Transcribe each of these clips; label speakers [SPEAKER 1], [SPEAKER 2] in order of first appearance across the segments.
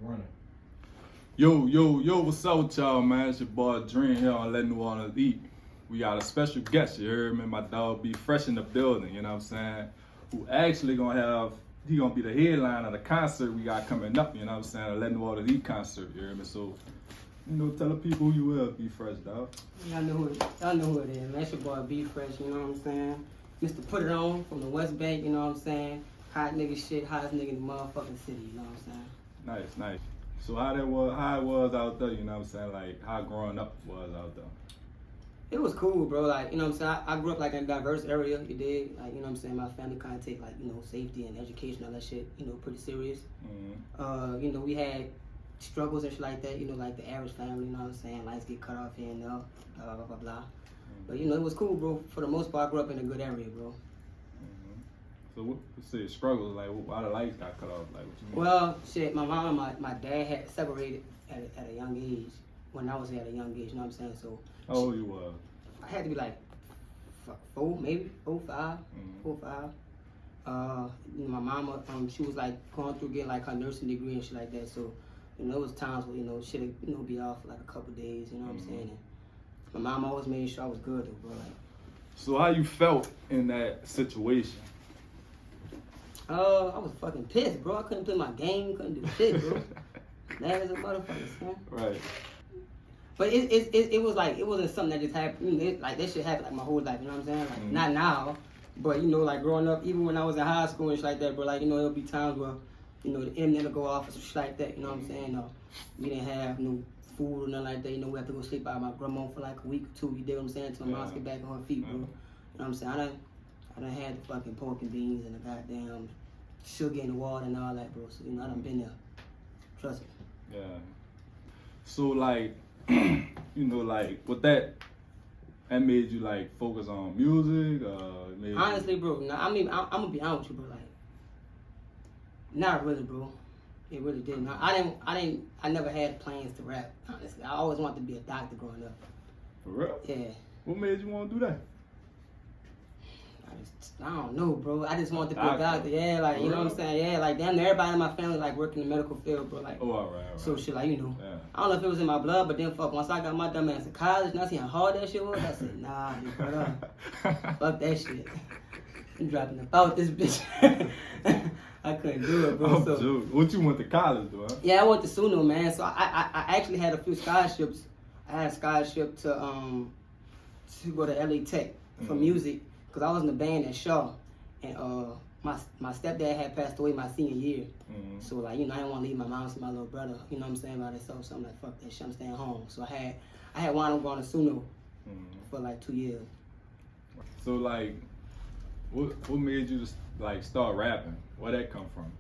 [SPEAKER 1] Running.
[SPEAKER 2] Yo, what's up with y'all, man? It's your boy Dream here on Let New Orleans Eat. We got a special guest, you heard me? My dog be fresh in the building, you know what I'm saying? Who actually gonna be the headline of the concert we got coming up, you know what I'm saying? A Let New Orleans Eat concert, you heard me? So, tell the people who you will, Be Fresh, dog.
[SPEAKER 3] Y'all know who it is, man. It's your boy Be Fresh, you know what I'm saying? Mr. Put It On from the West Bank, you know what I'm saying? Hot nigga shit, hottest nigga in the motherfucking city, you know what I'm saying?
[SPEAKER 2] Nice. So how it was out there, you know what I'm saying? Like how growing up was out there.
[SPEAKER 3] It was cool, bro. Like, you know what I'm saying? I grew up like in a diverse area, you dig? Like, you know what I'm saying? My family kind of take like, safety and education, all that shit, pretty serious. Mm-hmm. We had struggles and shit like that, like the average family, you know what I'm saying? Lights get cut off here and there, blah, blah, blah, blah. Mm-hmm. But, it was cool, bro. For the most part, I grew up in a good area, bro.
[SPEAKER 2] So what say struggles, like why the lights got cut off, like what you mean?
[SPEAKER 3] Well, shit, my mom and my dad had separated at a young age, when I was at a young age, you know what I'm saying? So
[SPEAKER 2] how old you was?
[SPEAKER 3] I had to be like 4, maybe 4, 5, 4, 5. My mama, she was like going through getting like her nursing degree and shit like that. So, there was times where, shit be off for like a couple days, you know what I'm saying? And my mom always made sure I was good though, bro. Like,
[SPEAKER 2] so how you felt in that situation?
[SPEAKER 3] I was fucking pissed, bro. I couldn't play my game, couldn't do shit, bro. Mad as a motherfucker, man.
[SPEAKER 2] Right.
[SPEAKER 3] But it was like, it wasn't something that just happened. Like, that shit happened like my whole life, you know what I'm saying? Like, not now, but, like growing up, even when I was in high school and shit like that, bro, like, there'll be times where, the internet will go off or some shit like that, you know what I'm saying? We didn't have no food or nothing like that, we had to go sleep by my grandma for like a week or 2, you dig what I'm saying? Until my mom get back on her feet, bro. You know what I'm saying? I done had the fucking pork and beans and the goddamn sugar in the water and all that, bro. So, I done been there. Trust me.
[SPEAKER 2] Yeah. So, like, like, with that made you, like, focus on music?
[SPEAKER 3] Honestly, bro, I'm gonna be honest with you, bro. Like, not really, bro. It really didn't. I never had plans to rap, honestly. I always wanted to be a doctor growing up.
[SPEAKER 2] For real?
[SPEAKER 3] Yeah.
[SPEAKER 2] What made you want to do that?
[SPEAKER 3] I don't know, bro. I just wanted to be a doctor. Yeah, like, you know what I'm saying? Yeah, like, damn, everybody in my family, like, work in the medical field, bro. Like,
[SPEAKER 2] all right.
[SPEAKER 3] So, shit, like,
[SPEAKER 2] Yeah.
[SPEAKER 3] I don't know if it was in my blood, but then, once I got my dumb ass to college, and I seen how hard that shit was, I said, nah, bro, fuck that shit. I'm dropping about this bitch. I couldn't do it, bro.
[SPEAKER 2] What you went to college, though? Huh?
[SPEAKER 3] Yeah, I went to SUNO, man. So I actually had a few scholarships. I had a scholarship to go to LA Tech for music, because I was in the band at Shaw, and my stepdad had passed away my senior year. So, like, I didn't want to leave my mom and my little brother, you know what I'm saying, by themselves. So I'm like, fuck that shit, I'm staying home. So I had wound up going to SUNO for like 2 years.
[SPEAKER 2] So, like, what made you like start rapping? Where'd that come from?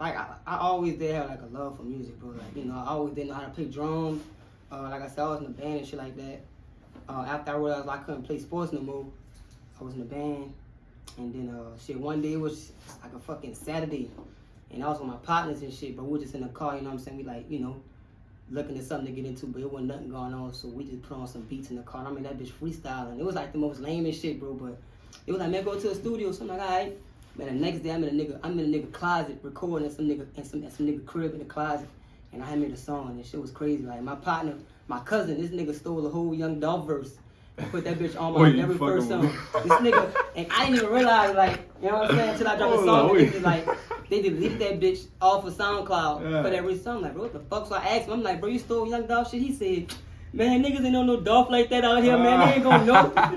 [SPEAKER 3] Like, I always did have like a love for music, bro. Like, I always did know how to play drums. Like I said, I was in a band and shit like that. After I realized I couldn't play sports no more, I was in the band. And then, one day it was like a fucking Saturday. And I was with my partners and shit, but we were just in the car, you know what I'm saying? We like, looking at something to get into, but it wasn't nothing going on. So we just put on some beats in the car. I mean, that bitch freestyling. It was like the most lamest shit, bro. But it was like, man, go to the studio. So I'm like, all right. Man, the next day I'm in a nigga closet recording at some nigga crib in the closet. And I had made a song and shit was crazy. Like, my partner, my cousin, this nigga stole the whole Young Dolph verse and put that bitch on my very first song. This nigga, and I didn't even realize, like, you know what I'm saying, until I dropped the song, and they deleted that bitch off of SoundCloud for that reason. So I'm like, bro, what the fuck? So I asked him, I'm like, bro, you stole Young Dolph shit? He said, man, niggas ain't no Dolph like that out here, man. They ain't gonna know. I'm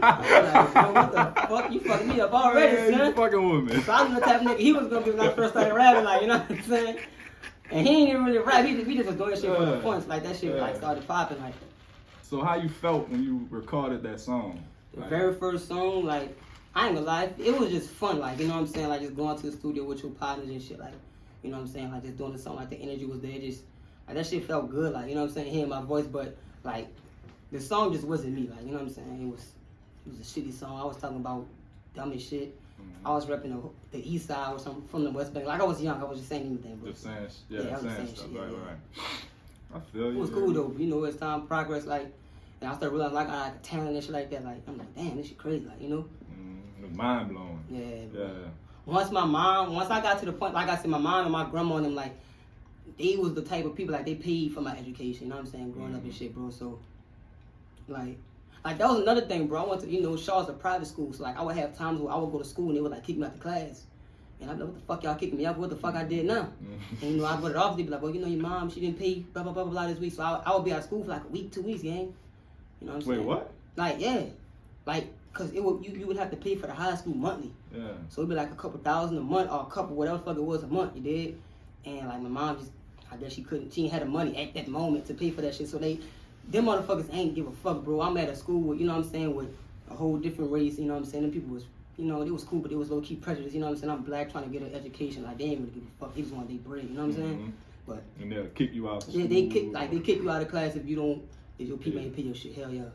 [SPEAKER 3] like, bro, what the fuck? You fucking me up already, son.
[SPEAKER 2] You fucking with me.
[SPEAKER 3] So I was the type of nigga he was gonna be when I first started rapping, like, you know what I'm saying? And he ain't even really rap. He just was doing shit for the fun. Like, that shit like started popping, like.
[SPEAKER 2] So how you felt when you recorded that song?
[SPEAKER 3] The very first song, like, I ain't gonna lie, it was just fun, like, you know what I'm saying? Like, just going to the studio with your partners and shit, like, you know what I'm saying? Like, just doing the song, like, the energy was there, just, like, that shit felt good, like, you know what I'm saying? Hearing my voice, but, like, the song just wasn't me, like, you know what I'm saying? It was a shitty song. I was talking about dumb as shit. I was repping the east side or something from the West Bank. Like, I was young, I was just saying anything, bro.
[SPEAKER 2] Just saying,
[SPEAKER 3] I was saying
[SPEAKER 2] stuff,
[SPEAKER 3] shit,
[SPEAKER 2] right. I feel you.
[SPEAKER 3] It was cool, though, as time progressed, like, and I started realizing, like, I had talent and shit like that. Like, I'm like, damn, this shit crazy, like,
[SPEAKER 2] Mind blowing.
[SPEAKER 3] Yeah. Once I got to the point, like I said, my mom and my grandma and them, like, they was the type of people like they paid for my education. You know what I'm saying? Growing up and shit, bro. So like that was another thing, bro. I went to Shaw's a private school, so like I would have times where I would go to school and they would like kick me out the class. And I'm like, what the fuck y'all kicking me out? What the fuck I did now? And I put it off. They'd be like, well, your mom, she didn't pay blah blah blah blah this week. So I would be out of school for like a week, 2 weeks, gang. You know what I'm saying?
[SPEAKER 2] Wait, what?
[SPEAKER 3] Like, yeah. Like, cause you would have to pay for the high school monthly.
[SPEAKER 2] Yeah.
[SPEAKER 3] So it'd be like a couple $1,000 a month or a couple whatever the fuck it was a month, you did? And like my mom just, I guess she ain't had the money at that moment to pay for that shit. So them motherfuckers ain't give a fuck, bro. I'm at a school with, you know what I'm saying, with a whole different race, you know what I'm saying? Them people was, they was cool, but they was low-key prejudiced, you know what I'm saying? I'm black trying to get an education. Like, they ain't really give a fuck. They just want their bread, you know what I'm saying? But
[SPEAKER 2] and they'll kick you out.
[SPEAKER 3] Yeah, they kick you out of class if your people ain't pay your shit. Hell yeah.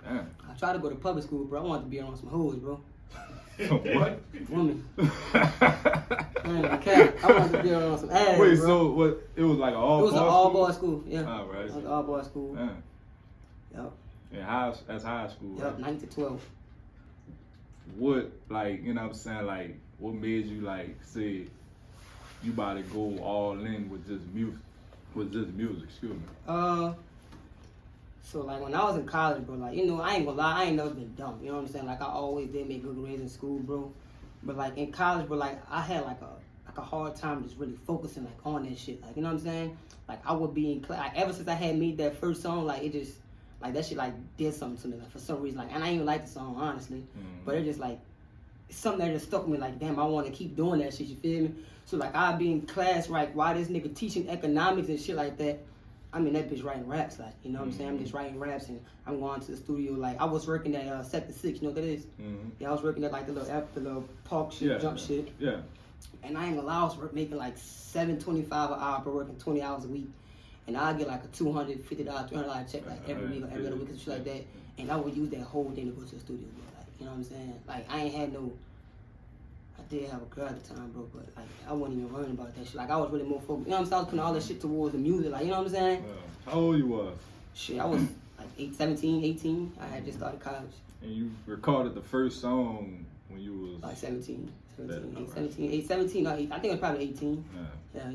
[SPEAKER 2] Damn.
[SPEAKER 3] I tried to go to public school, bro. I wanted to be around some hoes, bro.
[SPEAKER 2] What?
[SPEAKER 3] Women. I ain't gonna care. I wanted to be around some ass,
[SPEAKER 2] Wait,
[SPEAKER 3] bro.
[SPEAKER 2] so what? It was like an all.
[SPEAKER 3] It was an all-boy school, yeah.
[SPEAKER 2] Oh, right.
[SPEAKER 3] It was an all-boy school.
[SPEAKER 2] Damn.
[SPEAKER 3] Yep.
[SPEAKER 2] And that's high school.
[SPEAKER 3] Yep,
[SPEAKER 2] Right?
[SPEAKER 3] 9 to 12.
[SPEAKER 2] What, like, you know what I'm saying, like, what made you, like, say you about to go all in with just music? Excuse me.
[SPEAKER 3] So like when I was in college, bro, like, I ain't gonna lie, I ain't never been dumb. You know what I'm saying? Like I always did make good grades in school, bro. But like in college, bro, like I had like a hard time just really focusing like on that shit. Like, you know what I'm saying? Like I would be in class, like ever since I had made that first song, like it just, like that shit like did something to me, like for some reason. Like, and I didn't even like the song, honestly. But it just like, it's something that just stuck with me, like, damn, I want to keep doing that shit, you feel me? So like I'd be in class, right, while this nigga teaching economics and shit like that. I mean, that bitch writing raps, like, you know what I'm saying? I'm just writing raps and I'm going to the studio. Like, I was working at Sector 6, you know what that is? Yeah, I was working at like the little park shit, jump shit.
[SPEAKER 2] Yeah.
[SPEAKER 3] And I ain't gonna lie, I was making like $7.25 an hour per working 20 hours a week. And I'd get like a $250, $300 check like every week or every other week and shit like that. And I would use that whole thing to go to the studio, bro. Like, you know what I'm saying? Like, I did have a girl at the time, bro, but like I wasn't even worrying about that shit. Like I was really more focused. You know what I'm saying? I was putting all that shit towards the music. Like, you know what I'm saying?
[SPEAKER 2] How old you was?
[SPEAKER 3] Shit, I was like 17, 18. I had just started college.
[SPEAKER 2] And you recorded the first song when you was
[SPEAKER 3] like 17. I think it was probably 18. Yeah.
[SPEAKER 2] All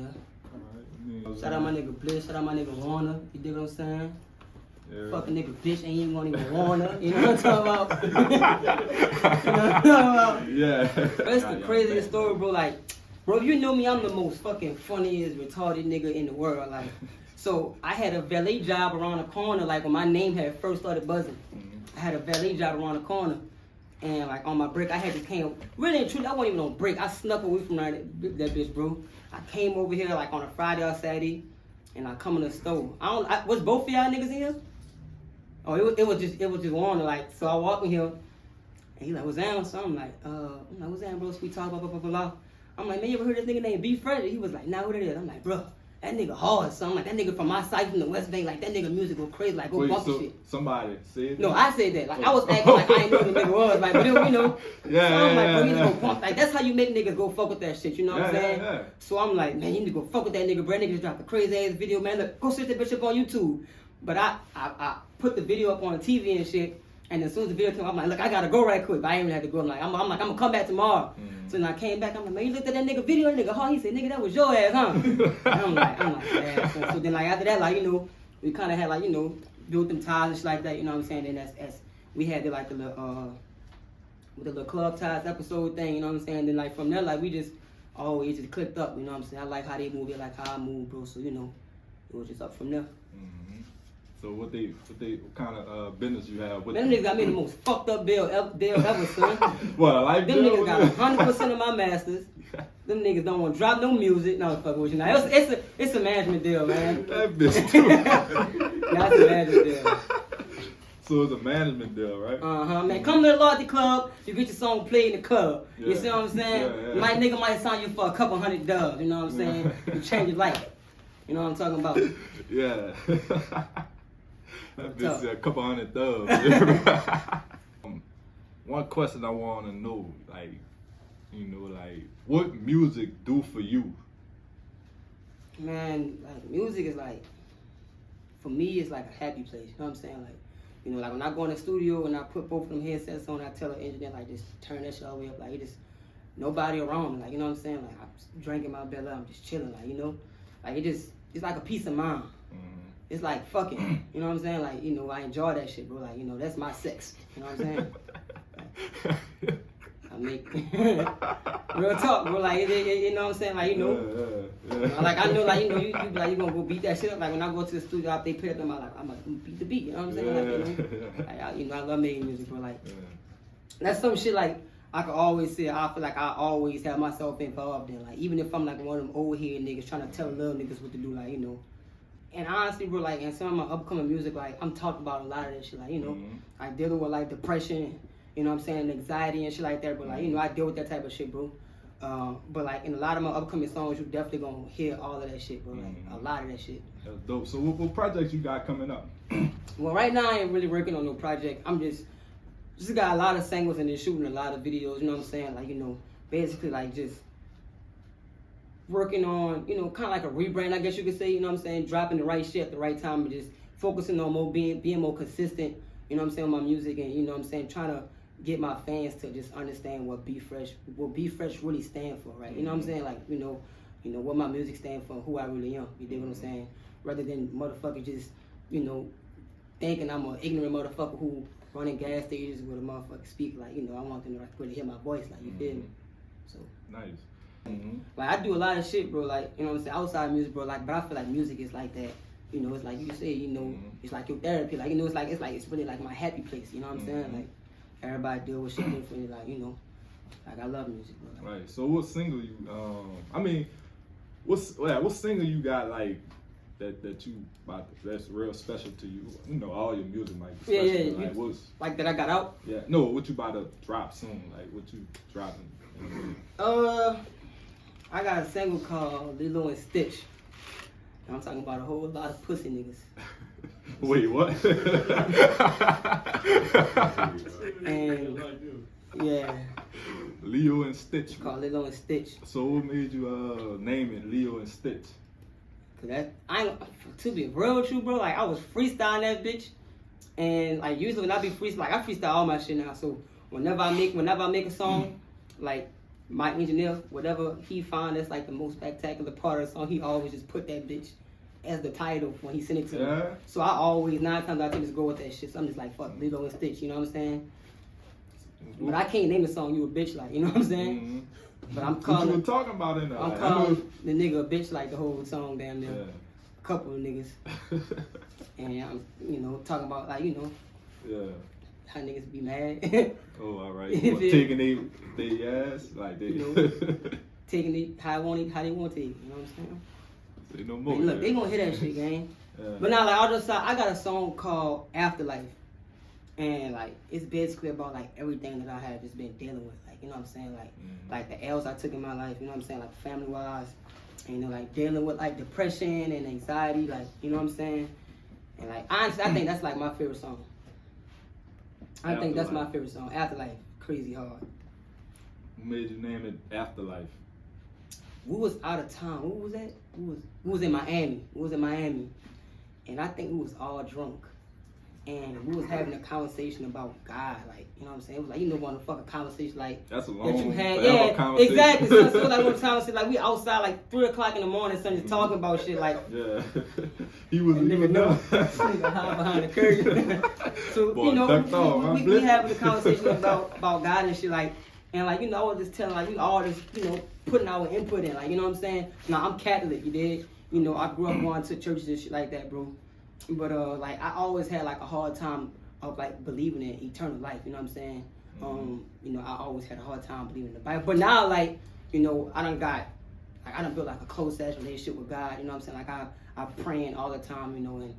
[SPEAKER 2] right.
[SPEAKER 3] Shout out my nigga Bliss. Shout out my nigga Warner. You dig what I'm saying?
[SPEAKER 2] Yeah.
[SPEAKER 3] Fucking nigga bitch ain't even gonna even Warner. You know what I'm talking about? You know what I'm talking about?
[SPEAKER 2] Yeah.
[SPEAKER 3] That's the craziest story, bro. Like, bro, you know me, I'm the most fucking funniest, retarded nigga in the world. Like, so I had a valet job around the corner, like when my name had first started buzzing. I had a valet job around the corner. And like on my break, I had to came, really and truly, I wasn't even on break. I snuck away from that bitch, bro. I came over here like on a Friday or Saturday, and I come in the store. Was both of y'all niggas in here? Oh, it was just Warner, like, so I walk in here, and he like, what's down? So I'm like, what's down, bro? Sweet talk, blah, blah, blah, blah, blah. I'm like, man, you ever heard this nigga named B. Freddy? He was like, nah, what it is? I'm like, bro, that nigga hard, son. I'm like, that nigga from my site from the West Bank, like, that nigga music go crazy, like, go bump shit.
[SPEAKER 2] Somebody said
[SPEAKER 3] No, I said that. Like, I was acting like I didn't know who the nigga was, like, but you know.
[SPEAKER 2] Yeah,
[SPEAKER 3] so I'm like, bro, you need to go bump. Like, that's how you make niggas go fuck with that shit, you know what I'm saying?
[SPEAKER 2] Yeah.
[SPEAKER 3] So I'm like, man, you need to go fuck with that nigga, bro. That nigga just dropped a crazy ass video, man. Look, go search that bitch up on YouTube. But I put the video up on the TV and shit, and as soon as the video came, I'm like, look, I gotta go right quick. But I ain't even had to go. I'm gonna come back tomorrow. So then I came back. I'm like, man, you looked at that nigga video, that nigga hard. He said, nigga, that was your ass, huh? And I'm like, yeah. So then like after that, like, you know, we kind of had like, you know, built them ties and shit like that. You know what I'm saying? Then as we had like the little club ties episode thing. You know what I'm saying? Then like from there, like we just always just clicked up. You know what I'm saying? I like how they move. I like how I move, bro. So you know, it was just up from there.
[SPEAKER 2] So what kind of business you have with
[SPEAKER 3] them? Niggas got me the most fucked up deal ever, son.
[SPEAKER 2] What, a life
[SPEAKER 3] them
[SPEAKER 2] deal?
[SPEAKER 3] Niggas got 100% of my masters. Them niggas don't want to drop no music. No, fuck with you. Now it's a management deal, man.
[SPEAKER 2] That bitch too.
[SPEAKER 3] That's a management deal.
[SPEAKER 2] So it's a management deal, right?
[SPEAKER 3] Man. Come to the Loyalty Club, you get your song played in the club.
[SPEAKER 2] Yeah.
[SPEAKER 3] You see what I'm saying?
[SPEAKER 2] Yeah.
[SPEAKER 3] My nigga might sign you for a couple $100, you know what I'm saying? You change your life. You know what I'm talking about?
[SPEAKER 2] Yeah. That bitch said a couple $100. One question I want to know, like, you know, like, what music do for you?
[SPEAKER 3] Man, like, music is like, for me, it's like a happy place. You know what I'm saying? Like, you know, like when I go in the studio and I put both of them headsets on, I tell the engineer, like, just turn that shit all the way up. Like, it just, nobody around me. Like, you know what I'm saying? Like, I'm just drinking my belly, I'm just chilling, like, you know? Like it's like a peace of mind. It's like fucking, you know what I'm saying? Like, you know, I enjoy that shit, bro. Like, you know, that's my sex. You know what I'm saying? Like, I make real talk, bro. Like, you know what I'm saying? Like, you know, like I know, like, you know, you be like, you gonna go beat that shit up. Like when I go to the studio, after they play up, I'm gonna beat the beat. You know what I'm saying? Like, you know, I love making music, bro. Like, that's some shit like I could always say. I feel like I always have myself involved in. Like, even if I'm like one of them old head niggas trying to tell little niggas what to do, like, you know. And honestly, bro, like, in some of my upcoming music, like, I'm talking about a lot of that shit, like, you know, like, dealing with, like, depression, you know what I'm saying, anxiety and shit like that, but, like, you know, I deal with that type of shit, bro. But, like, in a lot of my upcoming songs, you definitely gonna hear all of that shit, bro, like, a lot of that shit.
[SPEAKER 2] That's dope. So what projects you got coming up?
[SPEAKER 3] Well, right now, I ain't really working on no project. I'm just got a lot of singles and just shooting a lot of videos, you know what I'm saying, like, you know, basically, like, just working on, you know, kind of like a rebrand, I guess you could say, you know what I'm saying, dropping the right shit at the right time and just focusing on more being more consistent, you know what I'm saying, with my music and, you know what I'm saying, trying to get my fans to just understand what Be Fresh really stand for, right? You know what I'm saying, like, you know what my music stand for, who I really am, you dig what I'm saying, rather than motherfucker just, you know, thinking I'm an ignorant motherfucker who running gas stations with a motherfucker speak, like, you know, I want them to really hear my voice, like, you feel me? So
[SPEAKER 2] nice.
[SPEAKER 3] Like, I do a lot of shit, bro, like, you know what I'm saying, outside music, bro, like, but I feel like music is like that, you know, it's like you say, you know, it's like your therapy, like, you know, it's really like my happy place, you know what I'm saying, like, everybody deal with shit differently, like, you know, like, I love music, bro. Like,
[SPEAKER 2] right, so what single you, I mean, what single you got, like, that you, that's real special to you? You know, all your music might be special, like, what's... Like,
[SPEAKER 3] that I got out?
[SPEAKER 2] Yeah, no, what you about to drop soon, like, what you dropping?
[SPEAKER 3] I got a single called Lilo and Stitch. And I'm talking about a whole lot of pussy niggas.
[SPEAKER 2] Wait, what?
[SPEAKER 3] And yeah.
[SPEAKER 2] Leo and Stitch.
[SPEAKER 3] It's called Lilo and Stitch.
[SPEAKER 2] So what made you name it Leo and Stitch?
[SPEAKER 3] Cause to be real with you, bro, like I was freestyling that bitch. And like usually when I be freestyle, like I freestyle all my shit now. So whenever I make a song, like my engineer, whatever he find that's like the most spectacular part of the song, he always just put that bitch as the title when he sent it to me. So I always, 9 times out of 10, just go with that shit. So I'm just like, fuck Lilo and Stitch, you know what I'm saying? But I can't name the song You a Bitch, like, you know what I'm saying? But I'm calling.
[SPEAKER 2] What you were talking about in there?
[SPEAKER 3] I'm calling the nigga a bitch like the whole song, damn near. A couple of niggas. And I'm, you know, talking about like, you know, how niggas be mad.
[SPEAKER 2] Oh, all right. Taking they ass, like they,
[SPEAKER 3] you know, taking it how they want to take it. You know what I'm saying?
[SPEAKER 2] Say no more.
[SPEAKER 3] Hey, look, they gonna hear that shit, gang. But now, like, I got a song called Afterlife, and like it's basically about like everything that I have just been dealing with, like, you know what I'm saying, like the L's I took in my life, you know what I'm saying, like family wise, and, you know, like dealing with like depression and anxiety, like, you know what I'm saying, and like honestly, I think that's like my favorite song. I think that's my favorite song. Afterlife, crazy hard.
[SPEAKER 2] Who made you name it Afterlife?
[SPEAKER 3] We was out of town. Who was that? We was in Miami. And I think we was all drunk. And we was having a conversation about God, like, you know what I'm saying? It was like, you know, one fucking conversation like
[SPEAKER 2] that's a long
[SPEAKER 3] that you had.
[SPEAKER 2] Yeah, conversation.
[SPEAKER 3] Exactly. So it was like one conversation, like we outside like 3 o'clock in the morning, son, just talking about shit like.
[SPEAKER 2] Yeah. He was
[SPEAKER 3] nigga know. Nigga hide behind the curtain. So boy, you know, we having a conversation about God and shit, like, and like, you know, I was just telling like we all just, you know, putting our input in, like, you know what I'm saying? Now I'm Catholic, you dig? You know, I grew up going to churches and shit like that, bro. But like I always had like a hard time of like believing in eternal life, you know what I'm saying? You know, I always had a hard time believing in the Bible. But now, like, you know, I done built like a close ass relationship with God, you know what I'm saying? Like I'm praying all the time, you know, and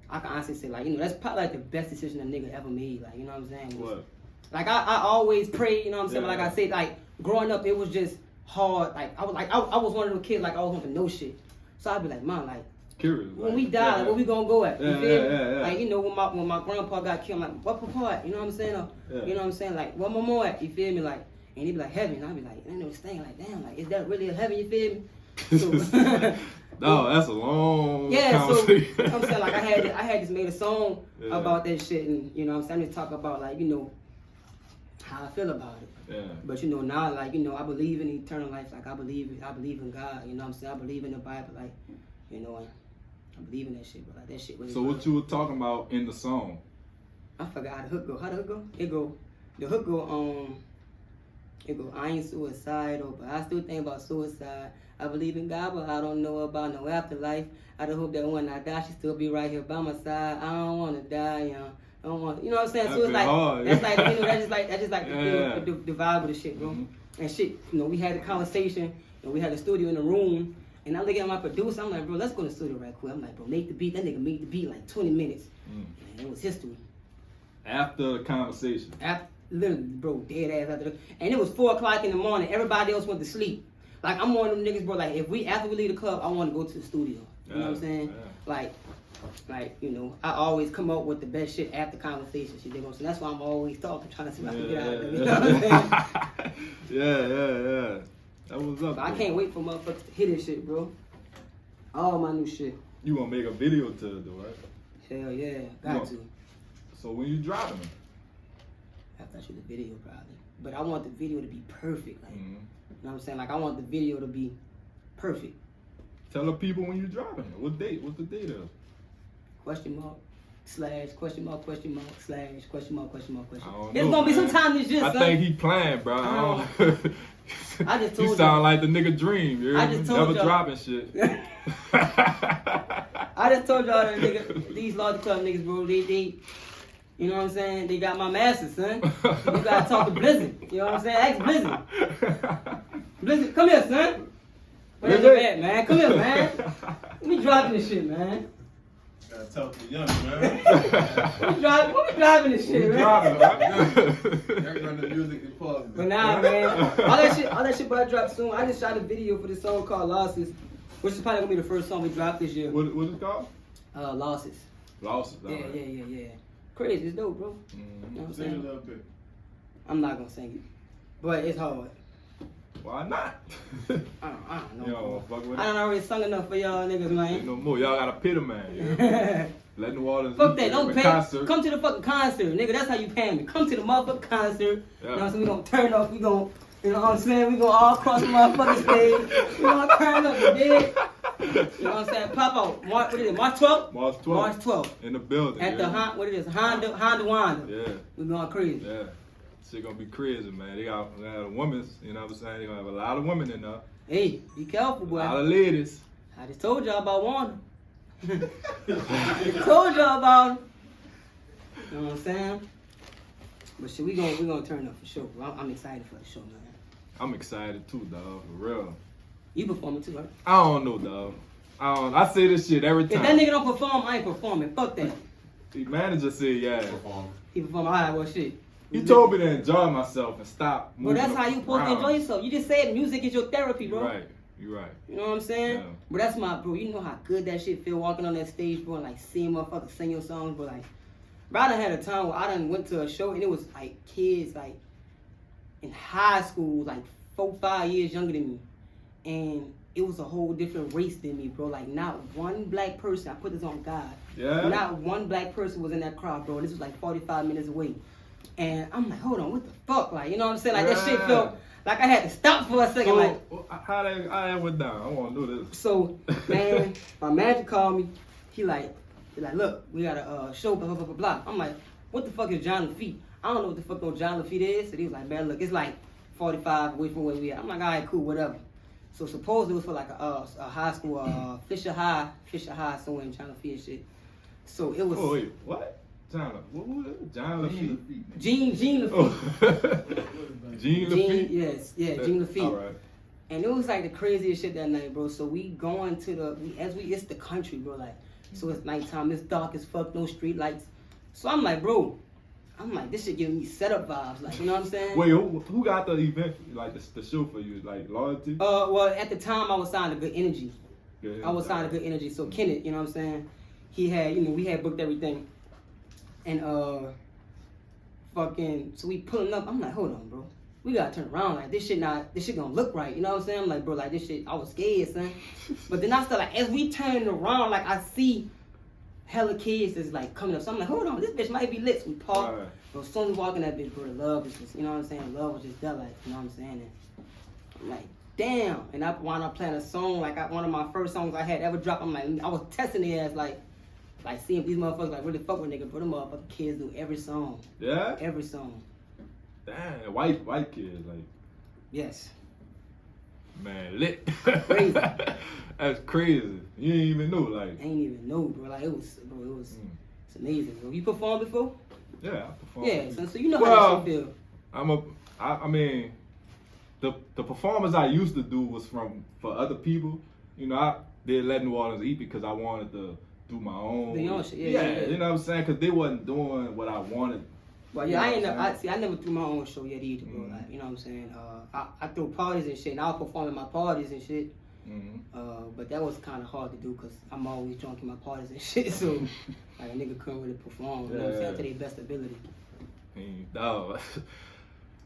[SPEAKER 3] I can honestly say, like, you know, that's probably like the best decision a nigga ever made, like, you know what I'm saying?
[SPEAKER 2] What?
[SPEAKER 3] Like I always pray, you know what I'm saying? But like I said, like growing up, it was just hard. Like I was one of those kids, like I always wanted to know shit. So I'd be like, Mom, like,
[SPEAKER 2] curious,
[SPEAKER 3] when we die, like, where we gonna go at? You feel me?
[SPEAKER 2] Yeah.
[SPEAKER 3] Like, you know, when my grandpa got killed, I'm like, what papa at? You know what I'm saying? Or, you know what I'm saying? Like, where my mom at? You feel me? Like, and he'd be like, heaven. I'd be like, I know this thing, like, damn, like, is that really a heaven? You feel me? So,
[SPEAKER 2] no, that's a long
[SPEAKER 3] conversation. So I'm saying, like, I had just made a song about that shit, and, you know what I'm saying, I just talk about, like, you know, how I feel about it.
[SPEAKER 2] Yeah.
[SPEAKER 3] But you know, now like, you know, I believe in eternal life. Like I believe in God. You know what I'm saying? I believe in the Bible. Like, you know, I believe in that shit. But like that shit really.
[SPEAKER 2] So what you were talking about in the song?
[SPEAKER 3] I forgot how the hook go. How the hook go? The hook go. It go. I ain't suicidal, but I still think about suicide. I believe in God, but I don't know about no afterlife. I just hope that when I die, she still be right here by my side. I don't want to die young. I don't want, you know what I'm saying? So it's like,
[SPEAKER 2] hard.
[SPEAKER 3] that's like, you know, that's just like
[SPEAKER 2] Yeah.
[SPEAKER 3] the vibe of the shit, bro. And shit, you know, we had a conversation, and we had a studio in the room, and I look at my producer, I'm like, bro, let's go to the studio right quick. I'm like, bro, make the beat. That nigga made the beat in like 20 minutes. And it was history.
[SPEAKER 2] After the conversation.
[SPEAKER 3] Literally, bro, dead ass after and it was 4 o'clock in the morning. Everybody else went to sleep. Like, I'm one of them niggas, bro, like, after we leave the club, I want to go to the studio. You know what I'm saying?
[SPEAKER 2] Yeah.
[SPEAKER 3] Like, you know, I always come up with the best shit after conversation. Shit, you know what I'm saying? That's why I'm always talking, trying to see if I can get out of there. You know what I'm saying?
[SPEAKER 2] Yeah. That was up.
[SPEAKER 3] But I can't wait for motherfuckers to hear this shit, bro. All my new shit.
[SPEAKER 2] You gonna make a video to it, though, right?
[SPEAKER 3] Hell yeah, got to.
[SPEAKER 2] So when you dropping it?
[SPEAKER 3] After I shoot the video, probably. But I want the video to be perfect. Like,
[SPEAKER 2] Mm-hmm.
[SPEAKER 3] you know what I'm saying? Like, I want the video to be perfect.
[SPEAKER 2] Tell the people when you dropping it. What date? What's the date of?
[SPEAKER 3] Question mark, / question mark, question mark, / question mark, question mark, question
[SPEAKER 2] I
[SPEAKER 3] mark.
[SPEAKER 2] don't
[SPEAKER 3] It's
[SPEAKER 2] know,
[SPEAKER 3] gonna be
[SPEAKER 2] man.
[SPEAKER 3] sometime this year,
[SPEAKER 2] I
[SPEAKER 3] son.
[SPEAKER 2] think he playing, bro.
[SPEAKER 3] I just told
[SPEAKER 2] you
[SPEAKER 3] you.
[SPEAKER 2] sound like the nigga Dream. You
[SPEAKER 3] I just told
[SPEAKER 2] never
[SPEAKER 3] y'all.
[SPEAKER 2] dropping shit.
[SPEAKER 3] I just told y'all that nigga, these large club niggas, bro, they, you know what I'm saying? They got my master, son. You gotta talk to Blizzard. You know what I'm saying? Ask Blizzard. Blizzard, come here, son. Where that nigga at, man? Come here, man. Let me driving this shit, man.
[SPEAKER 1] Gotta talk to young man.
[SPEAKER 3] Let me driving this shit, man.
[SPEAKER 1] Y'all run the music department.
[SPEAKER 3] But nah, man, all that shit about to drop soon. I just shot a video for this song called Losses, which is probably gonna be the first song we drop this year.
[SPEAKER 2] What is it called?
[SPEAKER 3] Losses.
[SPEAKER 2] Losses.
[SPEAKER 3] Yeah. Crazy, it's dope, bro. You know what I'm
[SPEAKER 1] Sing a
[SPEAKER 3] saying?
[SPEAKER 1] little bit.
[SPEAKER 3] I'm not gonna sing it, but it's hard.
[SPEAKER 2] Why not?
[SPEAKER 3] I don't know.
[SPEAKER 2] Yo, fuck with
[SPEAKER 3] I
[SPEAKER 2] it.
[SPEAKER 3] done already sung enough for y'all niggas,
[SPEAKER 2] Ain't
[SPEAKER 3] man.
[SPEAKER 2] no more. Y'all got a pit man. You know? Let New Orleans.
[SPEAKER 3] Fuck that, don't pay.
[SPEAKER 2] Concert.
[SPEAKER 3] Come to the fucking concert, nigga. That's how you pay me. Come to the motherfucking concert. You know what I'm saying? We gonna turn up. We gonna, you know what I'm saying? We gonna all cross the motherfucking stage. We gonna turn up, you dig? You know what I'm saying? Pop out. What is it? March 12th?
[SPEAKER 2] March 12th.
[SPEAKER 3] March 12th.
[SPEAKER 2] In the building.
[SPEAKER 3] At the what it is? Honda Wanda.
[SPEAKER 2] Yeah.
[SPEAKER 3] We going crazy.
[SPEAKER 2] Yeah. Shit gonna be crazy, man. They got a women, you know what I'm saying? They gonna have a lot of women in there.
[SPEAKER 3] Hey, be careful,
[SPEAKER 2] A
[SPEAKER 3] boy.
[SPEAKER 2] lot of ladies.
[SPEAKER 3] I just told y'all about Wanda. I just told y'all about him. You know what I'm saying? But shit, we gonna turn up for sure. Bro. I'm excited for the show, man.
[SPEAKER 2] I'm excited too, dog. For real.
[SPEAKER 3] You performing too, right?
[SPEAKER 2] I don't know, dog. I say this shit every
[SPEAKER 3] If
[SPEAKER 2] time.
[SPEAKER 3] that nigga don't perform, I ain't performing. Fuck that.
[SPEAKER 2] The manager said, yeah.
[SPEAKER 3] He perform. Alright, well, shit.
[SPEAKER 2] He told me to enjoy myself and stop
[SPEAKER 3] Well,
[SPEAKER 2] moving
[SPEAKER 3] that's how you supposed to
[SPEAKER 2] around.
[SPEAKER 3] enjoy yourself. You just said music is your therapy, bro.
[SPEAKER 2] You're right.
[SPEAKER 3] You know what I'm saying?
[SPEAKER 2] Yeah.
[SPEAKER 3] But that's my bro. You know how good that shit feel walking on that stage, bro, and like seeing motherfuckers sing your songs, bro. Like, bro, I done had a time where I done went to a show and it was like kids like in high school, like 4-5 years younger than me, and it was a whole different race than me, bro. Like, not one black person. I put this on God.
[SPEAKER 2] Yeah.
[SPEAKER 3] Not one black person was in that crowd, bro. This was like 45 minutes away, and I'm like, hold on, what the fuck? Like, you know what I'm saying? Like that shit felt like I had to stop for a second.
[SPEAKER 2] So,
[SPEAKER 3] like,
[SPEAKER 2] how that went down? I want to know this.
[SPEAKER 3] so, man, my manager called me. He like, look, we got a show, blah, blah, blah, blah, blah. I'm like, what the fuck is John Lafitte? I don't know what the fuck no John Lafitte is. So he was like, man, look, it's like 45 away from where we at. I'm like, all right, cool, whatever. So supposedly it was for like a high school, Fisher High, somewhere in John Lafitte and shit. So it was.
[SPEAKER 2] Oh, wait, what? What was it? John Lafitte?
[SPEAKER 3] Gene Lafitte.
[SPEAKER 2] Oh. Gene Lafitte?
[SPEAKER 3] Yes, Gene Lafitte.
[SPEAKER 2] All right.
[SPEAKER 3] And it was like the craziest shit that night, bro. So we going to it's the country, bro. Like, so it's nighttime, it's dark as fuck, no street lights. So I'm like, bro, this shit giving me setup vibes, like, you know what I'm saying?
[SPEAKER 2] Wait, who got the event, like the show for you? Like Loyalty?
[SPEAKER 3] Well, at the time I was signed to Good Energy.
[SPEAKER 2] Good.
[SPEAKER 3] I was signed to Good Energy. So Kenneth, you know what I'm saying? He had, we had booked everything. And so we pulling up. I'm like, hold on, bro. We gotta turn around. Like, this shit gonna look right. You know what I'm saying? I'm like, bro, like this shit, I was scared, son. But then I started, like, as we turn around, like I see hella kids that's like coming up. So I'm like, hold on, this bitch might be lit. So we park.
[SPEAKER 2] Right.
[SPEAKER 3] But as soon as we walk in that bitch, bro, the love was just, you know what I'm saying? Love was just there, like, you know what I'm saying? And I'm like, damn. And I wound up playing a song, like one of my first songs I had ever dropped. I'm like, I was testing the ass, like seeing if these motherfuckers like really fuck with niggas. But them motherfucking kids do every song.
[SPEAKER 2] Yeah?
[SPEAKER 3] Every song.
[SPEAKER 2] Damn, white kids, like,
[SPEAKER 3] Yes.
[SPEAKER 2] man, lit.
[SPEAKER 3] Crazy.
[SPEAKER 2] That's crazy. You ain't even know, like.
[SPEAKER 3] I ain't even know, bro. Like, it was it's amazing, bro. You performed before?
[SPEAKER 2] Yeah, I performed.
[SPEAKER 3] Yeah, so you know how that shit feel.
[SPEAKER 2] I mean, the performance I used to do was for other people. You know, I did Let New Orleans Eat because I wanted to do my own.
[SPEAKER 3] Do your own shit,
[SPEAKER 2] yeah,
[SPEAKER 3] yeah.
[SPEAKER 2] you know what I'm saying? Because they wasn't doing what I wanted.
[SPEAKER 3] Well, yeah, I never threw my own show yet either, bro. Like, you know what I'm saying? I threw parties and shit, and I was performing my parties and shit. But that was kind of hard to do because I'm always drunk in my parties and shit. So, like, a nigga couldn't really perform, you know what I'm saying, to their best ability.
[SPEAKER 2] Dog.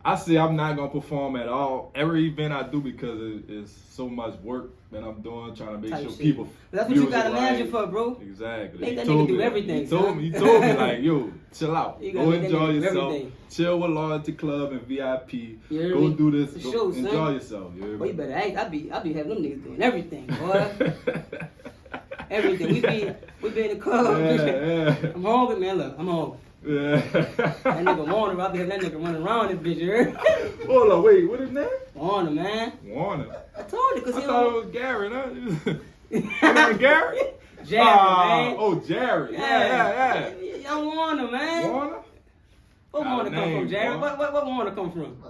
[SPEAKER 2] I say I'm not gonna perform at all. Every event I do because it's so much work that I'm doing, trying to make sure people.
[SPEAKER 3] But that's what you got a manager for, bro.
[SPEAKER 2] Exactly.
[SPEAKER 3] Make that nigga do everything.
[SPEAKER 2] He told me like, yo, chill out. Go enjoy yourself.
[SPEAKER 3] Everything.
[SPEAKER 2] Chill with Loyalty Club and VIP.
[SPEAKER 3] You
[SPEAKER 2] Go do this.
[SPEAKER 3] For
[SPEAKER 2] Go
[SPEAKER 3] sure,
[SPEAKER 2] enjoy
[SPEAKER 3] son.
[SPEAKER 2] yourself. You
[SPEAKER 3] Boy, you better act. I be having them niggas doing everything, boy. Everything. We be in the club.
[SPEAKER 2] Yeah.
[SPEAKER 3] I'm hungry, man. Look, I'm hungry.
[SPEAKER 2] Yeah.
[SPEAKER 3] That nigga Warner, I be having that nigga running around this bitch, you heard?
[SPEAKER 2] Hold on, wait, what his name?
[SPEAKER 3] Warner, man.
[SPEAKER 2] Warner.
[SPEAKER 3] I told you, cause
[SPEAKER 2] I
[SPEAKER 3] he
[SPEAKER 2] thought it was Gary, huh? Your name Gary?
[SPEAKER 3] Jerry, man.
[SPEAKER 2] Oh, Jerry. Yeah.
[SPEAKER 3] Young Warner, man.
[SPEAKER 2] Warner?
[SPEAKER 3] What Warner come
[SPEAKER 2] name,
[SPEAKER 3] from, Jerry?
[SPEAKER 2] boy.
[SPEAKER 3] What Warner come from?
[SPEAKER 2] Oh.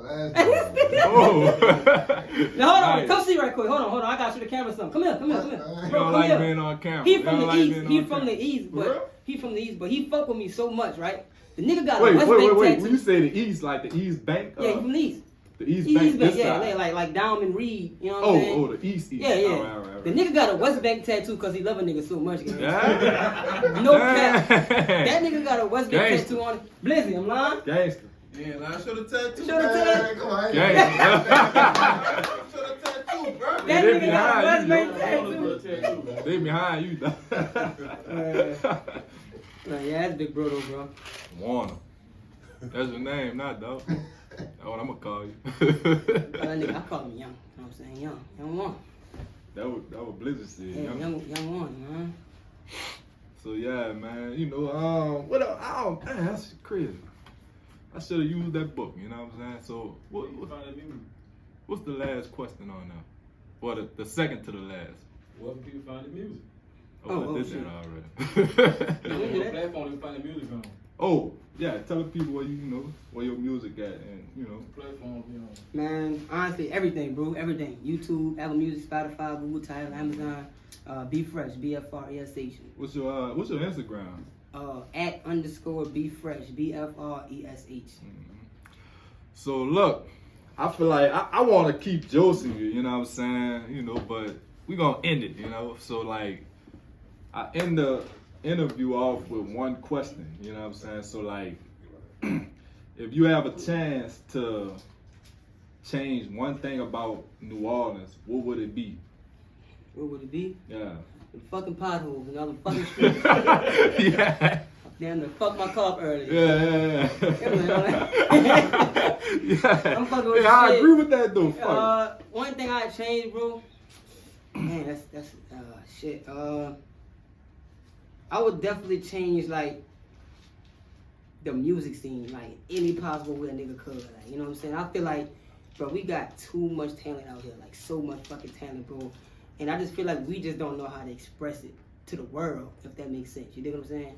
[SPEAKER 3] Now hold on,
[SPEAKER 2] Nice.
[SPEAKER 3] come see right quick. Hold on. I got you the camera some. Come here.
[SPEAKER 2] You
[SPEAKER 3] Bro,
[SPEAKER 2] don't
[SPEAKER 3] come
[SPEAKER 2] like
[SPEAKER 3] here.
[SPEAKER 2] being on camera.
[SPEAKER 3] He
[SPEAKER 2] You
[SPEAKER 3] from
[SPEAKER 2] don't
[SPEAKER 3] the
[SPEAKER 2] like
[SPEAKER 3] east.
[SPEAKER 2] being
[SPEAKER 3] He
[SPEAKER 2] on
[SPEAKER 3] from the
[SPEAKER 2] camera.
[SPEAKER 3] east,
[SPEAKER 2] For real?
[SPEAKER 3] but he from the east, but he fuck with me so much, right? The nigga got a
[SPEAKER 2] Wait.
[SPEAKER 3] West Bank
[SPEAKER 2] When
[SPEAKER 3] tattoo.
[SPEAKER 2] you say the East, like the East Bank?
[SPEAKER 3] Yeah, he from the east.
[SPEAKER 2] The East
[SPEAKER 3] East
[SPEAKER 2] Bank,
[SPEAKER 3] Bank,
[SPEAKER 2] this
[SPEAKER 3] yeah,
[SPEAKER 2] side.
[SPEAKER 3] like Diamond Reed, you know what I'm saying?
[SPEAKER 2] Oh, the East.
[SPEAKER 3] Yeah.
[SPEAKER 2] All right.
[SPEAKER 3] The nigga got a West Bank tattoo because he love a nigga so much.
[SPEAKER 2] Yeah?
[SPEAKER 3] No cap.
[SPEAKER 2] Damn.
[SPEAKER 3] That nigga got a West Bank
[SPEAKER 2] Gangsta.
[SPEAKER 3] tattoo on it. Blizzy, I'm lying.
[SPEAKER 2] Gangster.
[SPEAKER 1] Yeah, now I should have tattooed.
[SPEAKER 3] Shoulda tattooed.
[SPEAKER 1] Come on,
[SPEAKER 2] Gangster.
[SPEAKER 1] should have tattooed, bro.
[SPEAKER 3] That
[SPEAKER 2] They
[SPEAKER 3] nigga got a West
[SPEAKER 2] behind
[SPEAKER 3] Bank tattoo.
[SPEAKER 2] They behind you, dog.
[SPEAKER 3] Yeah, that's big bro though, bro.
[SPEAKER 2] Warner. That's your name, not dog. That's what I'm gonna call you.
[SPEAKER 3] That nigga, I call him Young. You know what I'm saying? Young one.
[SPEAKER 2] That what Blizzard said.
[SPEAKER 3] Yeah, young one, man.
[SPEAKER 2] So yeah, man. You know, what else? Man, that's crazy. I should have used that book. You know what I'm saying? So what's the last question on there? Well, the second to the last.
[SPEAKER 4] Where people find the music?
[SPEAKER 2] Oh, I did
[SPEAKER 3] shit.
[SPEAKER 2] that already.
[SPEAKER 4] What platform you find the music on?
[SPEAKER 2] Oh, yeah. Tell the people where where your music at, and
[SPEAKER 4] Platform,
[SPEAKER 3] Man, honestly, everything, bro. Everything. YouTube, Apple Music, Spotify, Google, Tidal, Amazon. Be Fresh, BFRESH.
[SPEAKER 2] What's your Instagram?
[SPEAKER 3] @_Be Fresh, BFRESH.
[SPEAKER 2] So look, I feel like I want to keep Josie, you know what I'm saying, but we gonna end it, So like, I end the interview off with one question, you know what I'm saying. So like, if you have a chance to change one thing about New Orleans, what would it be?
[SPEAKER 3] What would it be?
[SPEAKER 2] Yeah.
[SPEAKER 3] The fucking potholes and all the fucking streets.
[SPEAKER 2] Yeah.
[SPEAKER 3] Damn, to fuck my car up earlier.
[SPEAKER 2] Yeah. Yeah.
[SPEAKER 3] I'm fucking with
[SPEAKER 2] Yeah, I
[SPEAKER 3] shit.
[SPEAKER 2] agree with that though. Fuck.
[SPEAKER 3] One thing I changed, bro. Man, that's shit. I would definitely change like the music scene, like any possible way a nigga could. Like, you know what I'm saying? I feel like, bro, we got too much talent out here, like so much fucking talent, bro. And I just feel like we just don't know how to express it to the world, if that makes sense. You dig what I'm saying?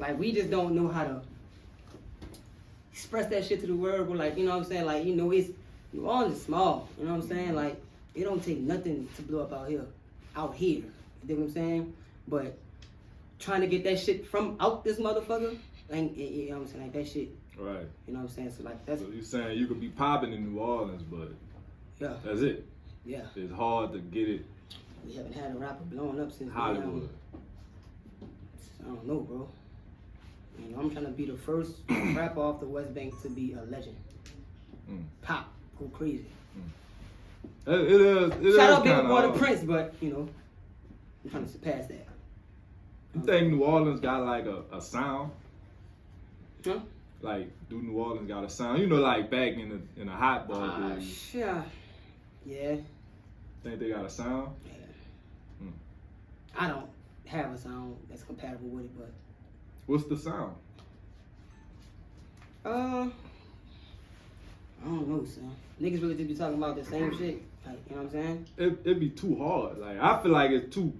[SPEAKER 3] Like, we just don't know how to express that shit to the world, bro. Like, you know what I'm saying? Like, it's New Orleans is small. You know what I'm saying? Like, it don't take nothing to blow up out here. You dig what I'm saying? But trying to get that shit from out this motherfucker, like, you know what I'm saying? Like, that shit.
[SPEAKER 2] Right.
[SPEAKER 3] You know what I'm saying? So, like, that's,
[SPEAKER 2] So you're saying you could be popping in New Orleans, but
[SPEAKER 3] yeah,
[SPEAKER 2] that's it.
[SPEAKER 3] yeah.
[SPEAKER 2] It's hard to get it
[SPEAKER 3] We haven't had a rapper blowing up since
[SPEAKER 2] Hollywood.
[SPEAKER 3] I don't know, bro. I'm trying to be the first rapper off the West Bank to be a legend. Pop, go crazy.
[SPEAKER 2] It is
[SPEAKER 3] Shout out Big
[SPEAKER 2] kinda
[SPEAKER 3] Boy the
[SPEAKER 2] hard.
[SPEAKER 3] Prince, but I'm trying to surpass that.
[SPEAKER 2] You think New Orleans got like a sound?
[SPEAKER 3] Huh?
[SPEAKER 2] Like, do New Orleans got a sound? You know, like back in the hot ball days.
[SPEAKER 3] Sure. Yeah.
[SPEAKER 2] Think they got a sound?
[SPEAKER 3] Yeah. I don't have a sound that's compatible with it, but
[SPEAKER 2] What's the sound?
[SPEAKER 3] I don't know, son. Niggas really just be talking about the same shit. Like, you know what I'm saying?
[SPEAKER 2] It'd be too hard. Like, I feel like it's too.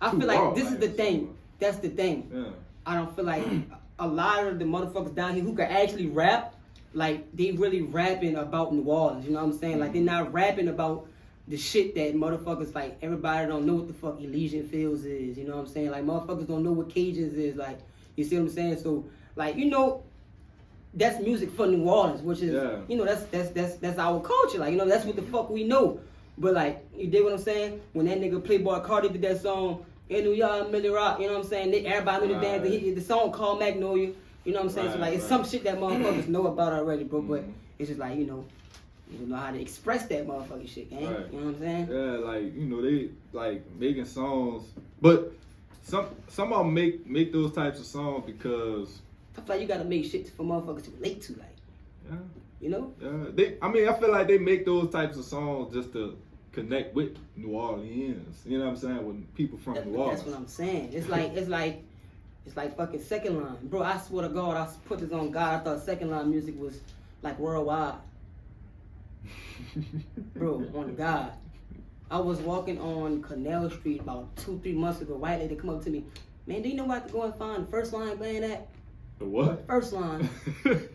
[SPEAKER 3] I
[SPEAKER 2] too
[SPEAKER 3] feel like
[SPEAKER 2] raw,
[SPEAKER 3] this is the thing. That's the thing.
[SPEAKER 2] Yeah.
[SPEAKER 3] I don't feel like a lot of the motherfuckers down here who can actually rap, like they really rapping about New Orleans. You know what I'm saying? Like they're not rapping about the shit that motherfuckers like everybody don't know what the fuck Elysian Fields is. You know what I'm saying? Like motherfuckers don't know what Cajuns is. Like you see what I'm saying? So like you know. That's music for New Orleans, which is you know that's our culture. Like you know that's what the fuck we know. But like you dig what I'm saying? When that nigga Playboy Cardi did that song in New York, Millie Rock, you know what I'm saying? Everybody knew the dance. The song called Magnolia. You know what I'm saying? So like it's some shit that motherfuckers know about already, bro. But it's just like you know how to express that motherfucking shit, gang.
[SPEAKER 2] Right.
[SPEAKER 3] You know what I'm saying?
[SPEAKER 2] Yeah, like you know they like making songs, but some of them make those types of songs because.
[SPEAKER 3] I feel like you gotta make shit for motherfuckers to relate to, like.
[SPEAKER 2] Yeah.
[SPEAKER 3] You know?
[SPEAKER 2] Yeah. I feel like they make those types of songs just to connect with New Orleans. You know what I'm saying? With people from New Orleans.
[SPEAKER 3] That's what I'm saying. It's like fucking Second Line. Bro, I swear to God, I put this on God. I thought Second Line music was like worldwide. Bro, on God. I was walking on Canal Street about 2-3 months ago. White lady come up to me. Man, do you know where I could go and find the First Line band at?
[SPEAKER 2] The what?
[SPEAKER 3] First Line.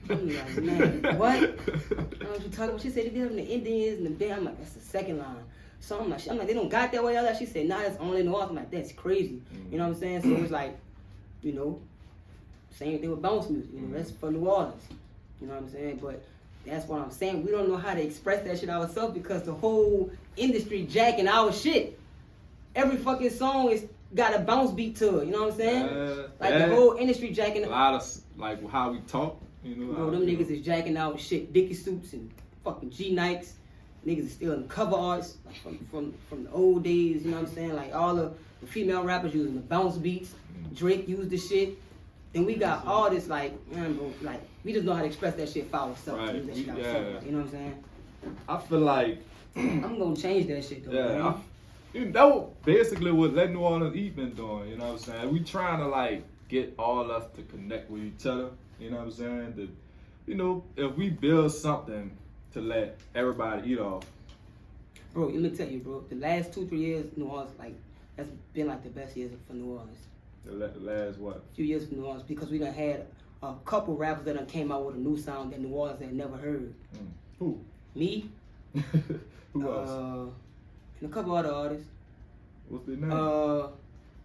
[SPEAKER 3] I'm like, man, what? You know what you talking about? She said they did them the Indians and the band. I'm like, that's the Second Line. So I'm like, they don't got that way out there. She said, nah, it's only New Orleans. I'm like, that's crazy. You know what I'm saying? So it's like, you know, same thing with bounce music. You know, that's for New Orleans. You know what I'm saying? But that's what I'm saying. We don't know how to express that shit ourselves because the whole industry jacking our shit. Every fucking song is got a bounce beat to it, you know what I'm saying? Like the whole industry jacking.
[SPEAKER 2] A lot of like how we talk, you know.
[SPEAKER 3] Bro, them niggas is jacking out shit, Dickie suits and fucking G Nikes. Niggas is stealing cover arts like from the old days, you know what I'm saying? Like all the female rappers using the bounce beats. Drake used the shit. Then we got all this like, man, bro, like we just know how to express that shit for ourselves.
[SPEAKER 2] Right.
[SPEAKER 3] You know what I'm saying?
[SPEAKER 2] I feel like
[SPEAKER 3] I'm gonna change that shit though.
[SPEAKER 2] Yeah. That was basically what Let New Orleans Eat been doing, you know what I'm saying? We trying to like get all us to connect with each other, you know what I'm saying? That, you know, if we build something to let everybody eat off.
[SPEAKER 3] Bro, let me tell you, bro, the last 2-3 years, New Orleans, like, that's been like the best years for New Orleans.
[SPEAKER 2] The last what?
[SPEAKER 3] Few years for New Orleans because we done had a couple rappers that done came out with a new sound that New Orleans had never heard.
[SPEAKER 2] Who?
[SPEAKER 3] Me.
[SPEAKER 2] Who else?
[SPEAKER 3] And a couple other artists.
[SPEAKER 2] What's their name?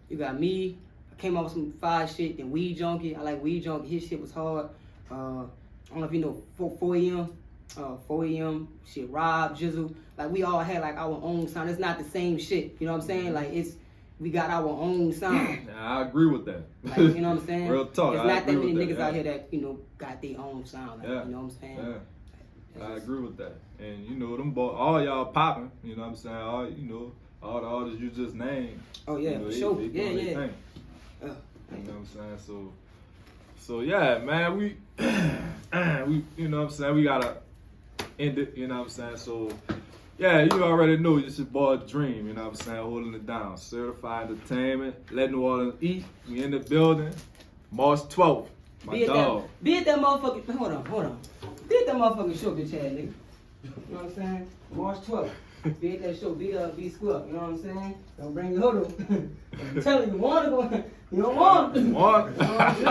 [SPEAKER 3] You got me. I came out with some fire shit. Then Weed Junkie. I like Weed Junkie. His shit was hard. I don't know if you know 4AM. 4AM. Shit. Rob, Jizzle. Like we all had like our own sound. It's not the same shit. You know what I'm saying? Like we got our own sound.
[SPEAKER 2] I agree with that.
[SPEAKER 3] Like, you know what I'm saying?
[SPEAKER 2] Real talk.
[SPEAKER 3] There's not that many niggas
[SPEAKER 2] yeah.
[SPEAKER 3] out here that, you know, got their own sound. Like,
[SPEAKER 2] Yeah.
[SPEAKER 3] You know what I'm saying?
[SPEAKER 2] Yeah.
[SPEAKER 3] Like,
[SPEAKER 2] I agree with that. And you know, them boys, all y'all popping, you know what I'm saying? All, you know, all the artists you just named.
[SPEAKER 3] Oh yeah,
[SPEAKER 2] you know,
[SPEAKER 3] for sure.
[SPEAKER 2] They doing their thing.
[SPEAKER 3] Yeah.
[SPEAKER 2] You know what I'm saying? So yeah, man, we you know what I'm saying, we gotta end it, you know what I'm saying? So yeah, you already know it's your boy Dream, you know what I'm saying, holding it down. Certified Entertainment, Let New Orleans Eat. We in the building. March 12th. My dog.
[SPEAKER 3] Be at that motherfucking, hold on. Be at that motherfucking show, bitch ass nigga. You know what I'm saying? March 12th. Be at that show, be square. You know what I'm saying? Don't bring your hoodoo. I'm telling you, you want to go. You don't want to.
[SPEAKER 2] What?
[SPEAKER 3] You know what I'm saying?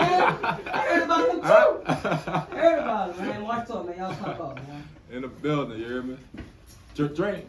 [SPEAKER 3] I heard about him too. I heard about him, man. March 12th, man. Y'all pop up, man.
[SPEAKER 2] In the building, you hear me? Dream.